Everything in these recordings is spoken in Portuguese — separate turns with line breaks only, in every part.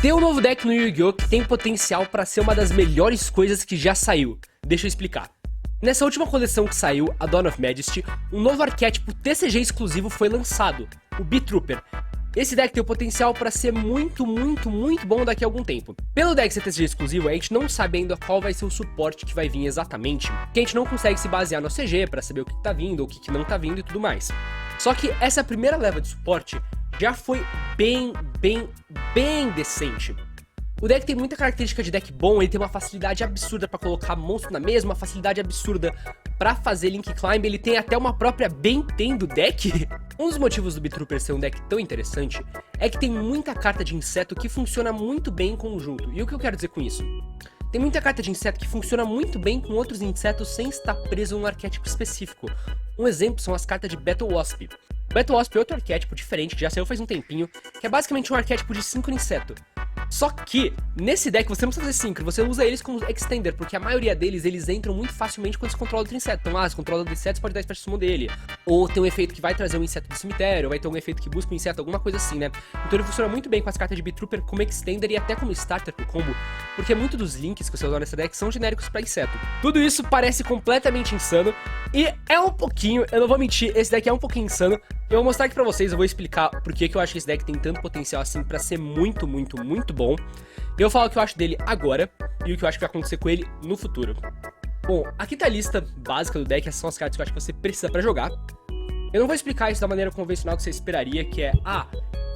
Tem um novo deck no Yu-Gi-Oh! Que tem potencial para ser uma das melhores coisas que já saiu. Deixa eu explicar. Nessa última coleção que saiu, a Dawn of Majesty, um novo arquétipo TCG exclusivo foi lançado, o B-Trooper. Esse deck tem o potencial para ser muito bom daqui a algum tempo. Pelo deck ser TCG exclusivo, a gente não sabe ainda qual vai ser o suporte que vai vir exatamente, que a gente não consegue se basear no CG para saber o que tá vindo, ou o que não tá vindo e tudo mais. Só que essa primeira leva de suporte já foi bem decente. O deck tem muita característica de deck bom, ele tem uma facilidade absurda pra colocar monstro na mesa, uma facilidade absurda pra fazer Link Climb, ele tem até uma própria Benten do deck. Um dos motivos do B-Trooper ser um deck tão interessante é que tem muita carta de inseto que funciona muito bem em conjunto. E o que eu quero dizer com isso? Tem muita carta de inseto que funciona muito bem com outros insetos sem estar preso a um arquétipo específico. Um exemplo são as cartas de Battle Wasp. Battle Wasp é outro arquétipo diferente, que já saiu faz um tempinho, que é basicamente um arquétipo de Synchro Inseto. Só que, nesse deck você não precisa fazer Synchro, você usa eles como Extender, porque a maioria deles, eles entram muito facilmente quando você controla outro inseto. Então, se controla outro inseto, você pode dar Special Summon dele. Ou tem um efeito que vai trazer um inseto do cemitério, ou vai ter um efeito que busca um inseto, alguma coisa assim, né? Então ele funciona muito bem com as cartas de B-Trooper como Extender e até como Starter pro combo, porque muitos dos links que você usa nessa deck são genéricos pra inseto. Tudo isso parece completamente insano, e é um pouquinho, eu não vou mentir, esse deck é um pouquinho insano. Eu vou mostrar aqui pra vocês, eu vou explicar por que eu acho que esse deck tem tanto potencial assim pra ser muito bom. Eu falo o que eu acho dele agora e o que eu acho que vai acontecer com ele no futuro. Bom, aqui tá a lista básica do deck, essas são as cartas que eu acho que você precisa pra jogar. Eu não vou explicar isso da maneira convencional que você esperaria, que é,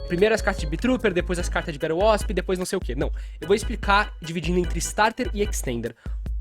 primeiro as cartas de B-Trooper, depois as cartas de Battle Wasp, depois não sei o que. Não, eu vou explicar dividindo entre Starter e Extender.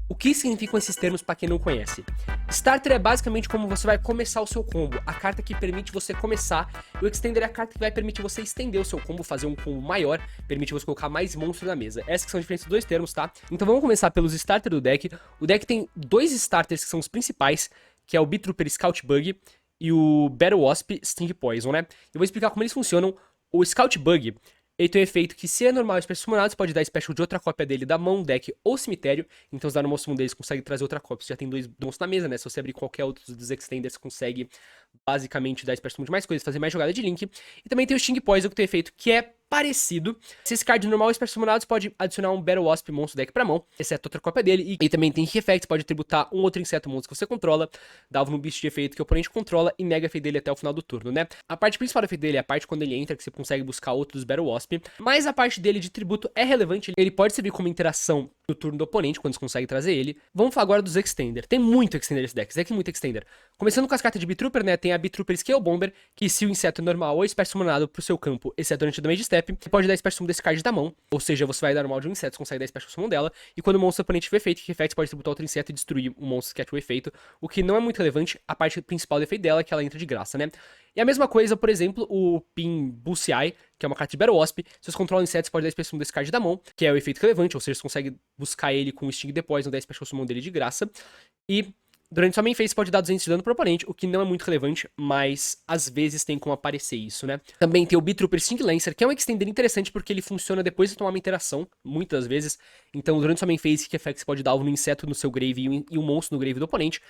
O que significam esses termos para quem não conhece? Starter é basicamente como você vai começar o seu combo, a carta que permite você começar, e o Extender é a carta que vai permitir você estender o seu combo, fazer um combo maior, permite você colocar mais monstros na mesa. Essas que são as diferenças dos dois termos, tá? Então vamos começar pelos Starter do deck. O deck tem dois Starters que são os principais, que é o B-Trooper Scout Bug e o Battle Wasp Sting Poison, né? Eu vou explicar como eles funcionam. O Scout Bug, ele tem um efeito que, se é normal Special Summonado, você pode dar Special de outra cópia dele da mão, deck ou cemitério. Então, se dá no monstro deles, consegue trazer outra cópia. Você já tem dois monstros na mesa, né? Se você abrir qualquer outro dos Extenders, você consegue basicamente dar Special de mais coisas, fazer mais jogada de Link. E também tem o Sting Poison, que tem um efeito que é parecido. Se esse card normal Special Summonado, você pode adicionar um Battle Wasp monstro deck pra mão, exceto outra cópia dele. E também tem Effect, pode tributar um outro inseto monstro que você controla, dá alvo no bicho de efeito que o oponente controla e nega o efeito dele até o final do turno, né? A parte principal do efeito dele é a parte quando ele entra, que você consegue buscar outros Battle Wasp. Mas a parte dele de tributo é relevante, ele pode servir como interação no turno do oponente, quando você consegue trazer ele. Vamos falar agora dos Extender. Tem muito Extender nesse deck, tem muito Extender. Começando com as cartas de B-Trooper, né? Tem a B-Trooper Scale Bomber, que se o inseto é normal ou Special Summonado pro seu campo, exceto durante o damage step, você pode dar Special Summon desse card da mão, ou seja, você vai dar normal de um inseto, você consegue dar Special Summon dela, e quando o monstro oponente tiver efeito, que efeito você pode tributar outro inseto e destruir o monstro que ativa o efeito, o que não é muito relevante, a parte principal do efeito dela é que ela entra de graça, né? E a mesma coisa, por exemplo, o Pin Bullseye, que é uma carta de Battle Wasp. Se você controla insetos, você pode dar Special Summon desse card da mão, que é o efeito relevante, ou seja, você consegue buscar ele com o Sting the Poison, dar Special Summon dele de graça. E durante sua main phase, você pode dar 200 de dano pro oponente, o que não é muito relevante, mas às vezes tem como aparecer isso, né? Também tem o B-Trooper Sting Lancer, que é um Extender interessante porque ele funciona depois de tomar uma interação, muitas vezes. Então, durante sua main phase, que effect você pode dar alvo no inseto no seu grave e um monstro no grave do oponente.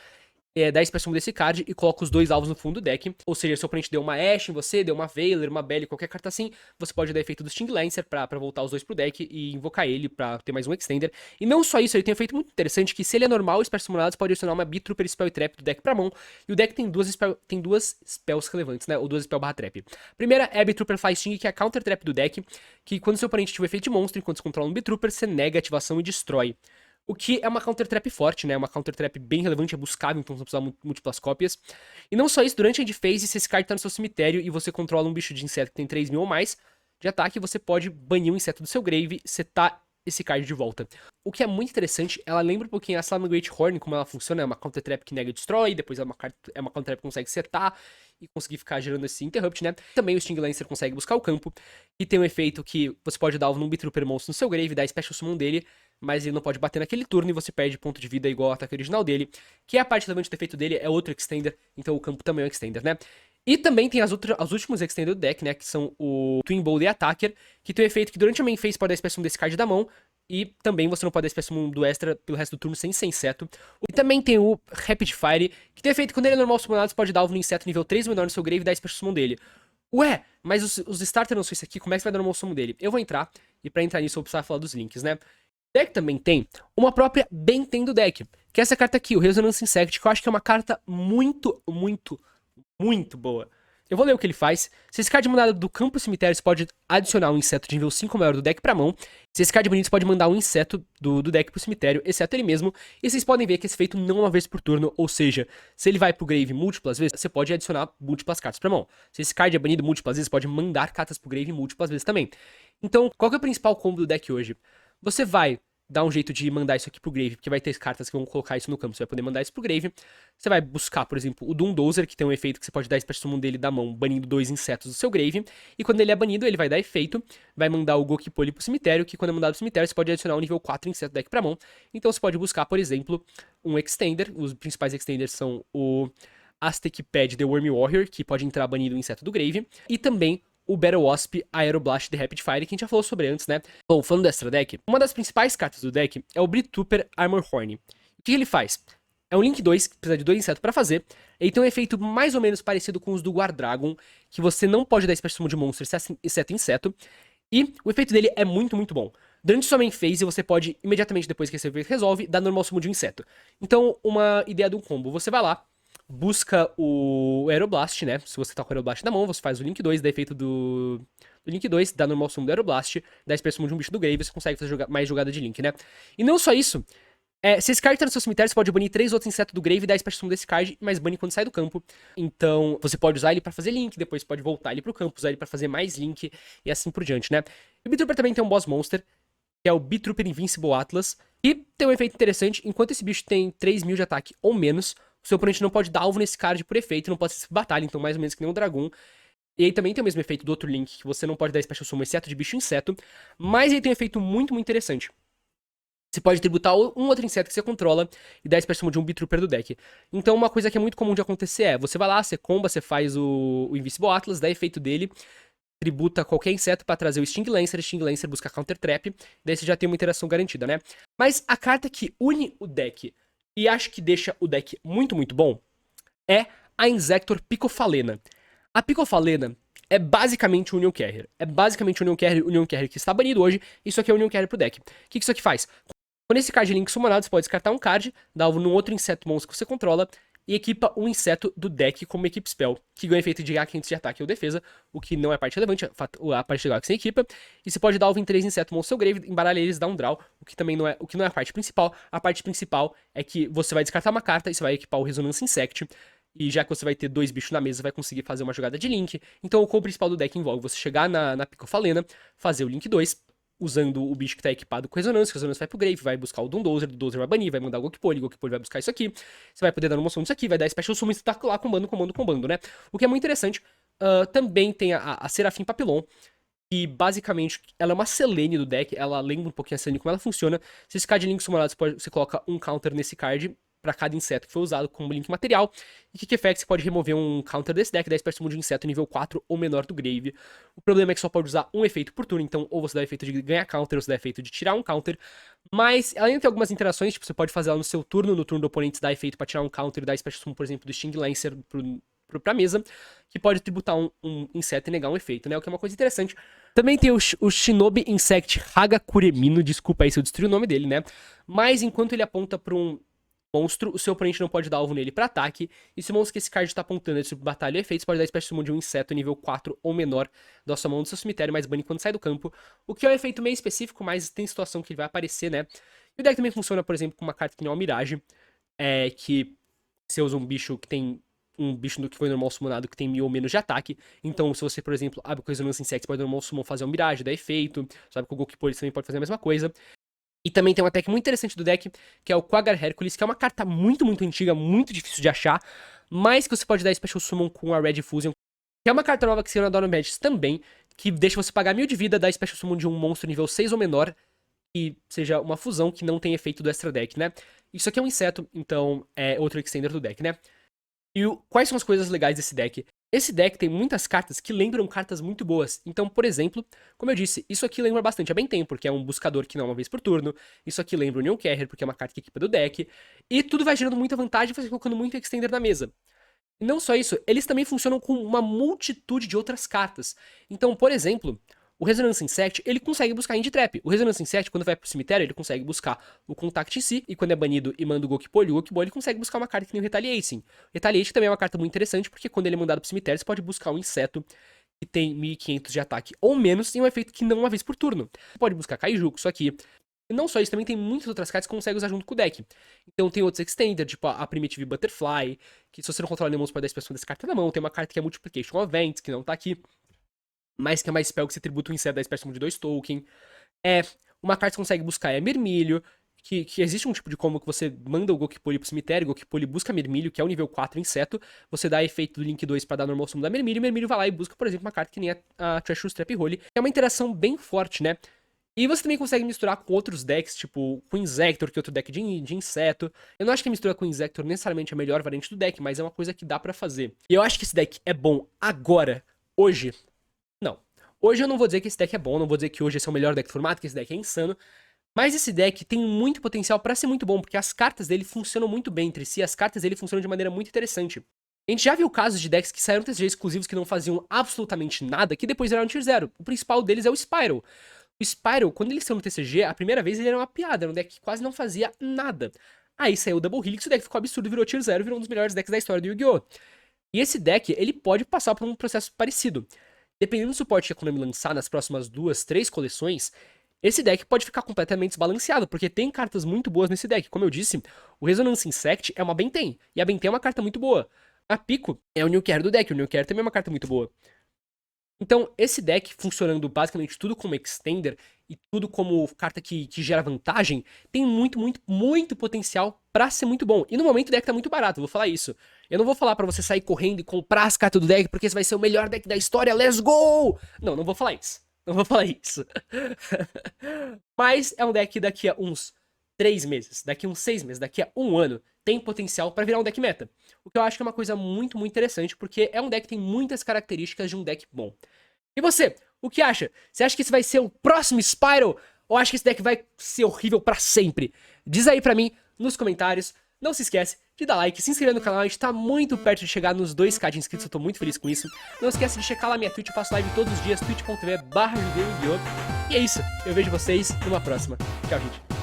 Dá a Special Summon desse card e coloca os dois alvos no fundo do deck. Ou seja, se o oponente deu uma Ashe em você, deu uma Veiler, uma Belly, qualquer carta assim, você pode dar efeito do Sting Lancer pra voltar os dois pro deck e invocar ele pra ter mais um Extender. E não só isso, ele tem um efeito muito interessante que, se ele é normal, o Special Summonado, você pode adicionar uma B-Trooper Spell e Trap do deck pra mão. E o deck tem duas spells relevantes, né? Ou duas spell barra trap. Primeira é a B-Trooper Fly Sting, que é a Counter Trap do deck, que quando seu oponente tiver efeito de monstro, enquanto você controla um B-Trooper, você nega a ativação e destrói. O que é uma counter trap forte, né? Uma counter trap bem relevante, é buscável, então você não precisa múltiplas cópias. E não só isso, durante a end phase, se esse card tá no seu cemitério e você controla um bicho de inseto que tem 3.000 ou mais de ataque, você pode banir um inseto do seu grave e setar esse card de volta. O que é muito interessante, ela lembra um pouquinho a Salamangreat Horn, como ela funciona, é uma counter trap que nega e destrói, depois é uma counter trap que consegue setar e conseguir ficar gerando esse interrupt, né? Também o Sting Lancer consegue buscar o campo, e tem um efeito que você pode dar alvo num B-Trooper monstro no seu grave, dar Special Summon dele, mas ele não pode bater naquele turno e você perde ponto de vida igual ao ataque original dele, que é a parte relevante do efeito dele, é outro Extender, então o campo também é um Extender, né? E também tem os últimos Extender do deck, né, que são o Twin Bolt e Attacker, que tem o efeito que durante a main phase pode dar Special Summon desse card da mão, e também você não pode dar Special Summon do extra pelo resto do turno sem ser inseto. E também tem o Rapid Fire, que tem o efeito que quando ele é normal summonado, você pode dar alvo no inseto nível 3 ou menor no seu grave e dar Special Summon dele. Ué, mas os starters não são isso aqui, como é que você vai dar no sumo dele? Eu vou entrar, e pra entrar nisso eu vou precisar falar dos links, né? O deck também tem uma própria Bentendo deck, que é essa carta aqui, o Resonance Insect, que eu acho que é uma carta muito boa. Eu vou ler o que ele faz. Se esse card mandado do campo cemitério, você pode adicionar um inseto de nível 5 maior do deck pra mão. Se esse card é bonito, você pode mandar um inseto do deck pro cemitério, exceto ele mesmo. E vocês podem ver que esse feito não é uma vez por turno, ou seja, se ele vai pro grave múltiplas vezes, você pode adicionar múltiplas cartas pra mão. Se esse card é banido múltiplas vezes, você pode mandar cartas pro grave múltiplas vezes também. Então, qual que é o principal combo do deck hoje? Você vai dar um jeito de mandar isso aqui pro grave, porque vai ter cartas que vão colocar isso no campo, você vai poder mandar isso pro grave. Você vai buscar, por exemplo, o Doomdozer, que tem um efeito que você pode dar Special Summon dele da mão, banindo 2 insetos do seu grave. E quando ele é banido, ele vai dar efeito, vai mandar o Gokipoli pro cemitério, que quando é mandado pro cemitério, você pode adicionar um nível 4 inseto deck pra mão. Então você pode buscar, por exemplo, um Extender. Os principais Extenders são o Aztec Pad The Wormy Warrior, que pode entrar banido o inseto do grave. E também o Battle Wasp Aeroblast The Rapid Fire, que a gente já falou sobre antes, né? Bom, falando do extra deck, uma das principais cartas do deck é o Brit Trooper Armor Horn. O que ele faz? É um Link 2, que precisa de 2 insetos pra fazer. Ele tem um efeito mais ou menos parecido com os do Guardragon, que você não pode dar Special Summon de monstro, exceto inseto. E o efeito dele é muito bom. Durante sua main phase, você pode, imediatamente depois que esse efeito resolve, dar normal summon de um inseto. Então, uma ideia de um combo. Você vai lá, busca o Aeroblast, né? Se você tá com o Aeroblast na mão, você faz o Link 2, dá efeito do Link 2, dá normal summon do Aeroblast, dá Special Summon de um bicho do Grave, você consegue fazer mais jogada de Link, né? E não só isso, se esse card tá no seu cemitério, você pode banir 3 outros insetos do Grave e dar Special Summon desse card, mas bane quando sai do campo. Então, você pode usar ele pra fazer Link, depois pode voltar ele pro campo, usar ele pra fazer mais Link, e assim por diante, né? E o Beetrooper também tem um Boss Monster, que é o Beetrooper Invincible Atlas, e tem um efeito interessante, enquanto esse bicho tem 3.000 de ataque ou menos, o seu oponente não pode dar alvo nesse card por efeito, não pode ser batalha, então mais ou menos que nem um dragão. E aí também tem o mesmo efeito do outro Link, que você não pode dar Special Summon exceto de bicho inseto, mas ele tem um efeito muito interessante. Você pode tributar um outro inseto que você controla e dar Special Summon de um Beetrooper do deck. Então uma coisa que é muito comum de acontecer é, você vai lá, você comba, você faz o Invincible Atlas, dá efeito dele, tributa qualquer inseto pra trazer o Sting Lancer busca Counter Trap, daí você já tem uma interação garantida, né? Mas a carta que une o deck e acho que deixa o deck muito bom é a Inzektor Picofalena. A Picofalena é basicamente o Union Carrier. É basicamente o Union Carrier que está banido hoje. Isso aqui é o Union Carrier pro deck. O que isso aqui faz? Quando esse card é Link summonado, você pode descartar um card, dar alvo num outro inseto monstro que você controla e equipa um inseto do deck como equipe spell, que ganha efeito de A500 de ataque ou defesa, o que não é parte relevante, a parte legal é que você equipa, e você pode dar alvo em 3 insetos monstro seu grave, embaralha eles, dá um draw, o que não é a parte principal. A parte principal é que você vai descartar uma carta e você vai equipar o Resonance Insect, e já que você vai ter 2 bichos na mesa, vai conseguir fazer uma jogada de Link. Então o combo principal do deck envolve você chegar na Picofalena, fazer o Link 2, usando o bicho que tá equipado com Resonância, que Resonância vai pro Grave, vai buscar o Doomdozer, do Doomdozer vai banir, vai mandar o Gokipoli vai buscar isso aqui, você vai poder dar uma moção disso aqui, vai dar Special Summon e tá lá combando, né? O que é muito interessante. Também tem a Serafim Papillon, que basicamente ela é uma Selene do deck, ela lembra um pouquinho a Selene como ela funciona. Se esse card de Link summonado, você coloca um counter nesse card pra cada inseto que foi usado como Link material. E que effect você pode remover um counter desse deck, 10% de um inseto nível 4 ou menor do Grave. O problema é que só pode usar um efeito por turno, então ou você dá efeito de ganhar counter, ou você dá efeito de tirar um counter. Mas ela ainda tem algumas interações, tipo, você pode fazer ela no seu turno, no turno do oponente, dar efeito pra tirar um counter e dar Special Summon, por exemplo, do Sting Lancer pra mesa, que pode tributar um inseto e negar um efeito, né? O que é uma coisa interessante. Também tem o Shinobi Insect Hagakuremino, desculpa aí se eu destruí o nome dele, né? Mas enquanto ele aponta pra um monstro, o seu oponente não pode dar alvo nele pra ataque, e se o monstro que esse card tá apontando é de batalha e efeitos, pode dar Special Summon de um inseto nível 4 ou menor da sua mão do seu cemitério, mais bane quando sai do campo, o que é um efeito meio específico, mas tem situação que ele vai aparecer, né? E o deck também funciona, por exemplo, com uma carta que nem o Mirage, que você usa um bicho que tem um bicho que foi normal summonado que tem 1000 ou menos de ataque. Então, se você, por exemplo, abre com Resonance Insect, pode normal summon fazer um Mirage, dar efeito. Sabe que o Gokipoli também pode fazer a mesma coisa. E também tem uma tech muito interessante do deck, que é o Quaggar Hercules, que é uma carta muito antiga, muito difícil de achar, mas que você pode dar Special Summon com a Red Fusion, que é uma carta nova que saiu na Dawn of Magic também, que deixa você pagar 1000 de vida, dar Special Summon de um monstro nível 6 ou menor, e seja uma fusão que não tem efeito do extra deck, né? Isso aqui é um inseto, então é outro extender do deck, né? E quais são as coisas legais desse deck? Esse deck tem muitas cartas que lembram cartas muito boas. Então, por exemplo, como eu disse, isso aqui lembra bastante a Benten, porque é um buscador que não é uma vez por turno. Isso aqui lembra o Union Carrier, porque é uma carta que equipa do deck. E tudo vai gerando muita vantagem você colocando muito extender na mesa. E não só isso, eles também funcionam com uma multitude de outras cartas. Então, por exemplo, o Resonance Insect, ele consegue buscar End Trap. O Resonance Insect, quando vai pro cemitério, ele consegue buscar o Contact em si, e quando é banido e manda o Gokipoli, ele consegue buscar uma carta que nem o Retaliating. Retaliating também é uma carta muito interessante, porque quando ele é mandado pro cemitério, você pode buscar um inseto que tem 1500 de ataque ou menos, e um efeito que não uma vez por turno. Você pode buscar Kaiju com isso aqui. E não só isso, também tem muitas outras cartas que você consegue usar junto com o deck. Então tem outros Extender, tipo a Primitive Butterfly, que se você não controlar nenhum, você pode dar a expressão dessa carta na mão. Tem uma carta que é Multiplication of Events, que não tá aqui, mas que é mais spell que você tributa um inseto da expressão de 2 token. Uma carta que você consegue buscar é Mirmilho, que existe um tipo de combo que você manda o Gokipoli pro cemitério, o Gokipoli busca Mirmilho, que é o nível 4 inseto, você dá efeito do Link 2 pra dar normal sumo da Mirmilho, e Mirmilho vai lá e busca, por exemplo, uma carta que nem a Treacherous Trap Hole. É uma interação bem forte, né? E você também consegue misturar com outros decks, tipo com Inzektor, que é outro deck de inseto. Eu não acho que a mistura com Inzektor necessariamente é a melhor variante do deck, mas é uma coisa que dá pra fazer. E eu acho que esse deck é bom agora, hoje. Não. Hoje eu não vou dizer que esse deck é bom, não vou dizer que hoje esse é o melhor deck do formato, que esse deck é insano. Mas esse deck tem muito potencial pra ser muito bom, porque as cartas dele funcionam muito bem entre si, as cartas dele funcionam de maneira muito interessante. A gente já viu casos de decks que saíram TCG exclusivos que não faziam absolutamente nada, que depois viraram Tier 0. O principal deles é o Spiral. O Spiral, quando ele saiu no TCG, a primeira vez ele era uma piada, era um deck que quase não fazia nada. Aí saiu o Double Helix, o deck ficou absurdo, virou Tier 0, virou um dos melhores decks da história do Yu-Gi-Oh! E esse deck, ele pode passar por um processo parecido. Dependendo do suporte que a Konami lançar nas próximas 2, 3 coleções, esse deck pode ficar completamente desbalanceado, porque tem cartas muito boas nesse deck. Como eu disse, o Resonance Insect é uma Benten, e a Benten é uma carta muito boa. A Pico é o New Care do deck, o New Care também é uma carta muito boa. Então, esse deck funcionando basicamente tudo como Extender e tudo como carta que gera vantagem, tem muito, muito, muito potencial pra ser muito bom. E no momento o deck tá muito barato, eu vou falar isso. Eu não vou falar pra você sair correndo e comprar as cartas do deck porque esse vai ser o melhor deck da história, let's go! Não, não vou falar isso. Não vou falar isso. Mas é um deck que daqui a uns 3 meses, daqui a uns 6 meses, daqui a um ano, tem potencial pra virar um deck meta. O que eu acho que é uma coisa muito, muito interessante, porque é um deck que tem muitas características de um deck bom. E você, o que acha? Você acha que esse vai ser o próximo Spiral? Ou acha que esse deck vai ser horrível pra sempre? Diz aí pra mim nos comentários. Não se esquece de dar like, se inscrever no canal, a gente tá muito perto de chegar nos 2k de inscritos, eu tô muito feliz com isso. Não esquece de checar lá minha Twitch, eu faço live todos os dias, twitch.tv/judeuguiô. E é isso, eu vejo vocês numa próxima. Tchau, gente.